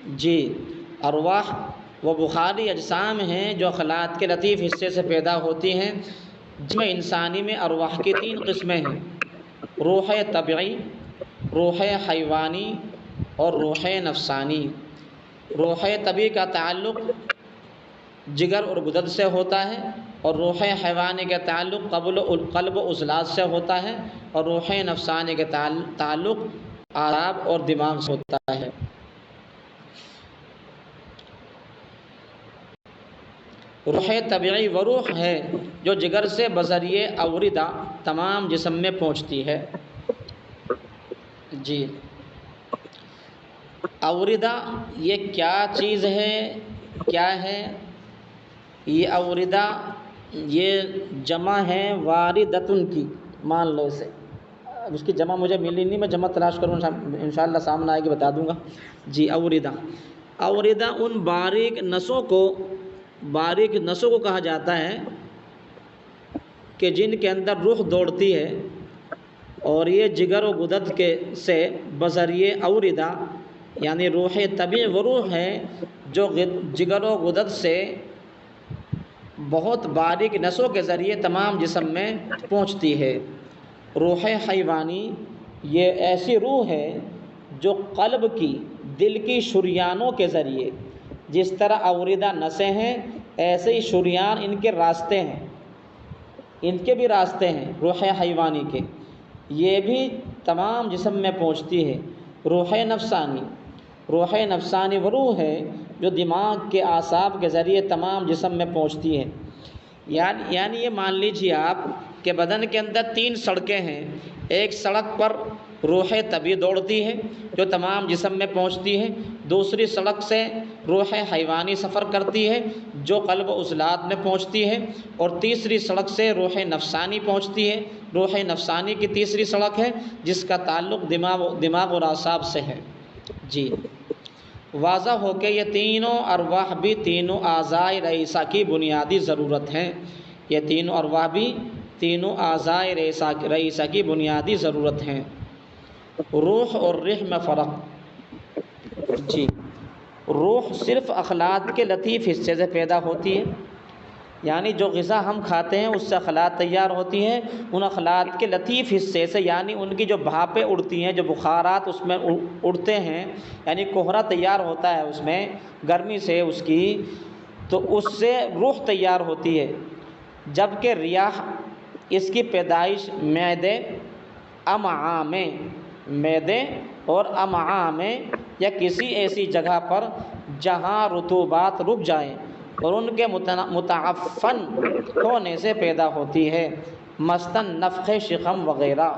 جی، ارواح وہ بخاری اجسام ہیں جو خلاءات کے لطیف حصے سے پیدا ہوتی ہیں، جس میں انسانی میں ارواح کی تین قسمیں ہیں: روح طبعی، روح حیوانی اور روح نفسانی۔ روح طبعی کا تعلق جگر اور گدد سے ہوتا ہے، اور روح حیوانی کا تعلق قلب و عضلات سے ہوتا ہے، اور روح نفسانی کا تعلق اعصاب اور دماغ سے ہوتا ہے۔ روح طبعی وہ روح ہے جو جگر سے بذریعہ اوردہ تمام جسم میں پہنچتی ہے۔ جی، اوردہ یہ کیا چیز ہے، کیا ہے؟ یہ اوردہ یہ جمع ہے واردتن کی، مان لو اسے۔ اب اس کی جمع مجھے ملی نہیں، میں جمع تلاش کروں انشاءاللہ سامنے آئے گی بتا دوں گا۔ جی، اوردہ، اوردہ ان باریک نسوں کو کہا جاتا ہے کہ جن کے اندر روح دوڑتی ہے، اور یہ جگر و گدد سے بذریعہ اوردہ، یعنی روح طبعی وہ روح ہے جو جگر و گدد سے بہت باریک نسوں کے ذریعے تمام جسم میں پہنچتی ہے۔ روح حیوانی یہ ایسی روح ہے جو قلب کی، دل کی شریانوں کے ذریعے، جس طرح اوردہ نسیں ہیں ایسے ہی شریان ان کے راستے ہیں، ان کے بھی راستے ہیں روح حیوانی کے، یہ بھی تمام جسم میں پہنچتی ہے۔ روح نفسانی، روح نفسانی وہ روح ہے جو دماغ کے اعصاب کے ذریعے تمام جسم میں پہنچتی ہے۔ یعنی یہ مان لیجیے آپ کہ بدن کے اندر تین سڑکیں ہیں، ایک سڑک پر روح طبعی دوڑتی ہے جو تمام جسم میں پہنچتی ہے، دوسری سڑک سے روح حیوانی سفر کرتی ہے جو قلب و عضلات میں پہنچتی ہے، اور تیسری سڑک سے روح نفسانی پہنچتی ہے۔ روح نفسانی کی تیسری سڑک ہے جس کا تعلق دماغ اور اعصاب سے ہے۔ جی، واضح ہو کہ یہ تینوں ارواح بھی تینوں اعضائے رئیسہ کی بنیادی ضرورت ہیں۔ یہ تینوں ارواح بھی تینوں اعضائے رئیسہ کی بنیادی ضرورت ہیں۔ روح اور روح میں فرق۔ جی، روح صرف اخلاق کے لطیف حصے سے پیدا ہوتی ہے، یعنی جو غذا ہم کھاتے ہیں اس سے اخلاق تیار ہوتی ہیں، ان اخلاق کے لطیف حصے سے، یعنی ان کی جو بھاپیں اڑتی ہیں، جو بخارات اس میں اڑتے ہیں، یعنی کوہرا تیار ہوتا ہے اس میں گرمی سے اس کی، تو اس سے روح تیار ہوتی ہے۔ جبکہ ریاح، اس کی پیدائش معدے اور امعاء میں یا کسی ایسی جگہ پر جہاں رطوبات رک جائیں اور ان کے متعفن ہونے سے پیدا ہوتی ہے، مثلاً نفخ شکم وغیرہ۔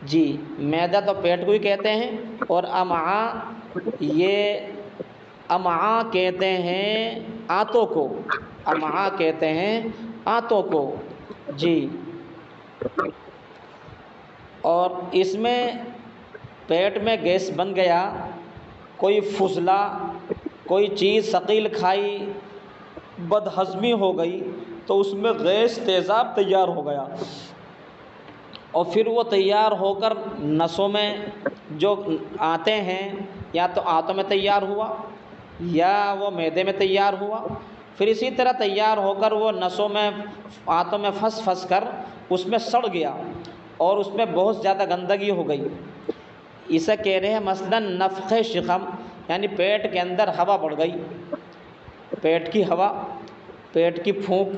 جی، معدہ تو پیٹ کو ہی کہتے ہیں، اور امعاء کہتے ہیں آنتوں کو، امعاء کہتے ہیں آنتوں کو۔ جی، اور اس میں پیٹ میں گیس بن گیا، کوئی فضلہ، کوئی چیز ثقیل کھائی، بد ہضمی ہو گئی، تو اس میں گیس تیزاب تیار ہو گیا، اور پھر وہ تیار ہو کر نسوں میں جو آتے ہیں، یا تو آنتوں میں تیار ہوا یا وہ معدے میں تیار ہوا، پھر اسی طرح تیار ہو کر وہ نسوں میں، آنتوں میں پھنس کر اس میں سڑ گیا، اور اس میں بہت زیادہ گندگی ہو گئی۔ اسے کہہ رہے ہیں مثلاً نفخ شکم، یعنی پیٹ کے اندر ہوا بڑھ گئی، پیٹ کی ہوا، پیٹ کی پھونک،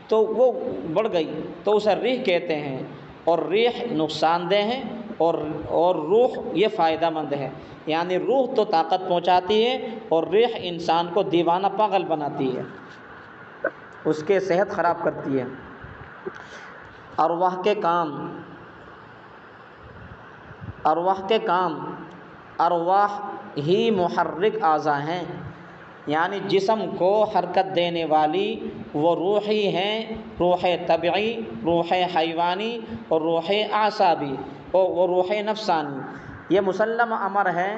تو وہ بڑھ گئی، تو اسے ریح کہتے ہیں، اور ریح نقصان دہ ہے، اور روح یہ فائدہ مند ہے۔ یعنی روح تو طاقت پہنچاتی ہے، اور ریح انسان کو دیوانہ پاگل بناتی ہے، اس کے صحت خراب کرتی ہے۔ ارواح کے کام، ارواح ہی محرک اعضاء ہیں، یعنی جسم کو حرکت دینے والی وہ روح ہی ہیں، روح طبعی، روح حیوانی اور روح اعصابی، اور وہ روح نفسانی۔ یہ مسلمہ امر ہے۔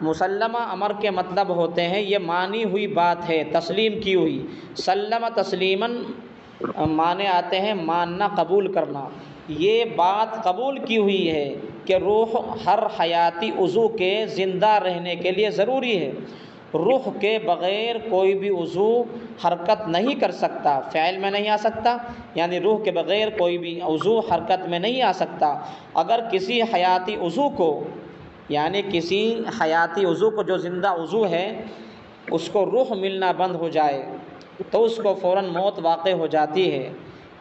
مسلمہ امر کے مطلب ہوتے ہیں، یہ مانی ہوئی بات ہے، تسلیم کی ہوئی۔ سلم تسلیماً معنی آتے ہیں ماننا، قبول کرنا، یہ بات قبول کی ہوئی ہے، کہ روح ہر حیاتی عضو کے زندہ رہنے کے لیے ضروری ہے۔ روح کے بغیر کوئی بھی عضو حرکت نہیں کر سکتا، فعل میں نہیں آ سکتا، یعنی روح کے بغیر کوئی بھی عضو حرکت میں نہیں آ سکتا۔ اگر کسی حیاتی عضو کو، یعنی کسی حیاتی عضو کو جو زندہ عضو ہے اس کو روح ملنا بند ہو جائے تو اس کو فوراً موت واقع ہو جاتی ہے،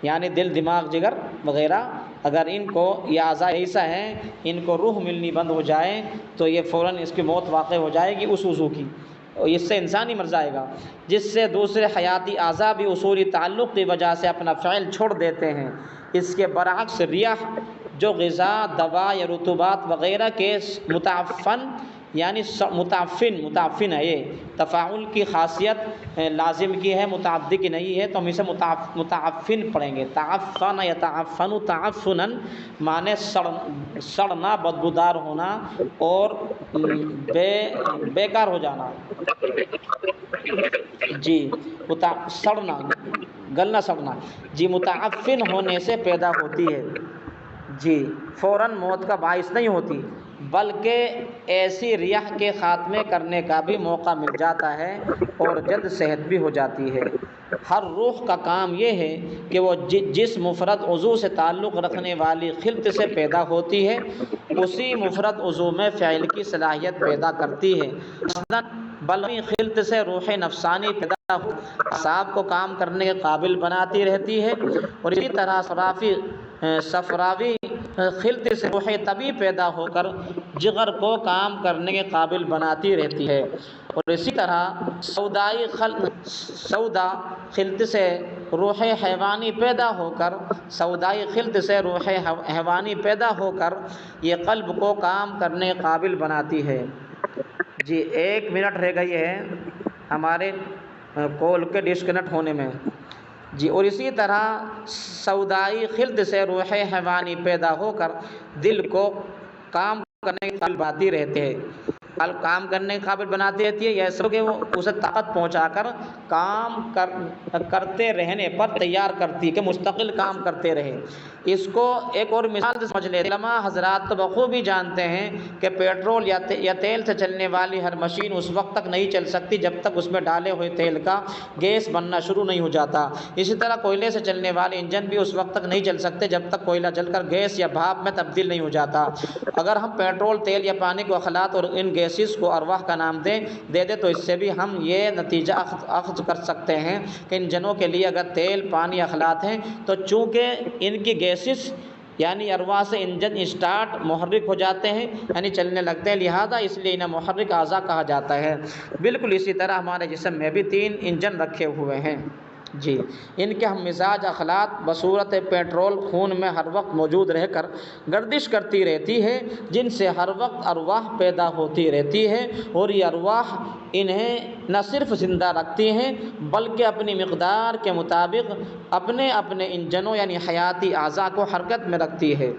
یعنی دل، دماغ، جگر وغیرہ اگر ان کو یہ اعضاء ایسا ہیں ان کو روح ملنی بند ہو جائے تو یہ فوراً اس کی موت واقع ہو جائے گی اس عضو کی، اور اس سے انسان ہی مر جائے گا، جس سے دوسرے حیاتی اعضاء بھی اصولی تعلق کی وجہ سے اپنا فعل چھوڑ دیتے ہیں۔ اس کے برعکس ریاح جو غذا، دوا یا رطوبات وغیرہ کے متعفن، یعنی متعفن ہے، یہ تفاعل کی خاصیت لازم کی ہے، متعدی کی نہیں ہے، تو ہم اسے متعفن پڑھیں گے۔ تعفن یتعفن تعفنا معنی سڑنا، بدبودار ہونا اور بیکار ہو جانا، جی سڑنا، گلنا سڑنا، جی متعفن ہونے سے پیدا ہوتی ہے، جی فوراً موت کا باعث نہیں ہوتی، بلکہ ایسی ریاح کے خاتمے کرنے کا بھی موقع مل جاتا ہے اور جلد صحت بھی ہو جاتی ہے۔ ہر روح کا کام یہ ہے کہ وہ جس مفرد عضو سے تعلق رکھنے والی خلط سے پیدا ہوتی ہے اسی مفرد عضو میں فعل کی صلاحیت پیدا کرتی ہے۔ مثلاً بلغی خلط سے روح نفسانی پیدا ہو، اعصاب کو کام کرنے کے قابل بناتی رہتی ہے، اور اسی طرح صفراوی خلط سے روح طبی پیدا ہو کر جگر کو کام کرنے کے قابل بناتی رہتی ہے، اور اسی طرح سودا خلط سے روح حیوانی پیدا ہو کر پیدا ہو کر یہ قلب کو کام کرنے کے قابل بناتی ہے۔ جی 1 منٹ رہ گئی ہے ہمارے کال کے ڈسکنیکٹ ہونے میں، جی اور اسی طرح سودائی خلط سے روح حیوانی پیدا ہو کر دل کو کام کرنے کے قابل بناتی رہتے ہیں، کام کرنے کے قابل بناتی رہتی ہے، یہ ایسا کہ وہ اسے طاقت پہنچا کر کام کرتے رہنے پر تیار کرتی ہے کہ مستقل کام کرتے رہے۔ اس کو ایک اور مثال سے سمجھ لیتے ہیں۔ علماء حضرات تو بخوبی جانتے ہیں کہ پیٹرول یا تیل سے چلنے والی ہر مشین اس وقت تک نہیں چل سکتی جب تک اس میں ڈالے ہوئے تیل کا گیس بننا شروع نہیں ہو جاتا، اسی طرح کوئلے سے چلنے والے انجن بھی اس وقت تک نہیں چل سکتے جب تک کوئلہ جل کر گیس یا بھاپ میں تبدیل نہیں ہو جاتا۔ اگر ہم پیٹرول، تیل یا پانی کو اخلاط اور ان گیسز کو ارواح کا نام دے دے تو اس سے بھی ہم یہ نتیجہ اخذ کر سکتے ہیں کہ انجنوں کے لیے اگر تیل، پانی اخلاط ہیں تو چونکہ ان کی گیسز یعنی ارواح سے انجن اسٹارٹ محرک ہو جاتے ہیں، یعنی چلنے لگتے ہیں، لہذا اس لیے انہیں محرک اعضاء کہا جاتا ہے۔ بالکل اسی طرح ہمارے جسم میں بھی 3 انجن رکھے ہوئے ہیں، جی ان کے ہم مزاج اخلاط بصورت پیٹرول خون میں ہر وقت موجود رہ کر گردش کرتی رہتی ہے، جن سے ہر وقت ارواح پیدا ہوتی رہتی ہے، اور یہ ارواح انہیں نہ صرف زندہ رکھتی ہیں بلکہ اپنی مقدار کے مطابق اپنے انجنوں یعنی حیاتی اعضاء کو حرکت میں رکھتی ہے۔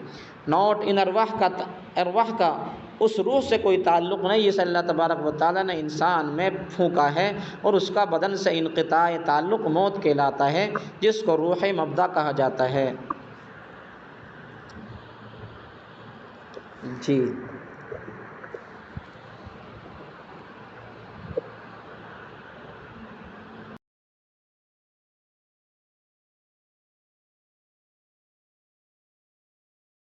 نوٹ: ان ارواح کا اس روح سے کوئی تعلق نہیں جسے اللہ تبارک و تعالیٰ نے انسان میں پھونکا ہے، اور اس کا بدن سے انقطاع تعلق موت کہلاتا ہے، جس کو روح مبدا کہا جاتا ہے۔ جی